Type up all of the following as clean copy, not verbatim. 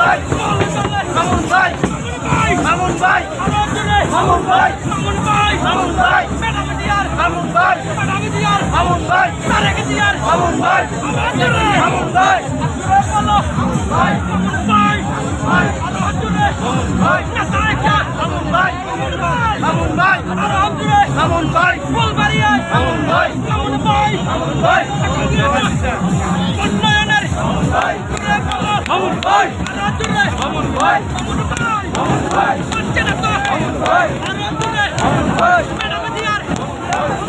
ভাই মামুন ভাই মামুন ভাই মামুন ভাই মামুন ভাই মামুন ভাই ম্যাডাম দিয়ার মামুন ভাই ম্যাডাম দিয়ার মামুন ভাই তারেক দিয়ার মামুন ভাই মামুন ভাই বলো ভাই মামুন ভাই ভাই আলহামদুলিল্লাহ মামুন ভাই নাতাইকা মামুন ভাই মামুন ভাই আলহামদুলিল্লাহ মামুন ভাই ফুলবাড়িয়া মামুন ভাই মামুন ভাই মামুন ভাই উন্নয়নের মামুন ভাই মামুন ভাই আলহামদুলিল্লাহ মামুন ভাই মামুন ভাই মামুন ভাই সঞ্চালক মামুন ভাই আলহামদুলিল্লাহ মামুন ভাই ম্যাডাম দিয়ার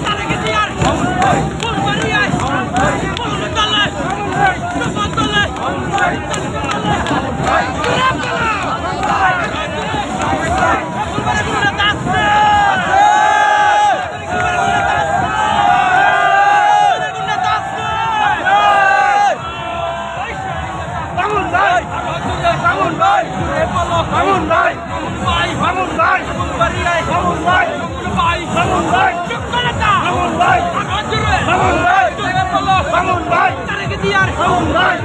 তারেক দিয়ার মামুন ভাই ফুলবাড়িয়া মামুন ভাই ফুলতলা মামুন ভাই ফুলতলা মামুন ভাই মামুন ভাই মামুন ভাই মামুন ভাই মামুন ভাই মামুন ভাই মামুন ভাই মামুন ভাই মামুন ভাই মামুন ভাই মামুন ভাই তারেক দিয়ার মামুন ভাই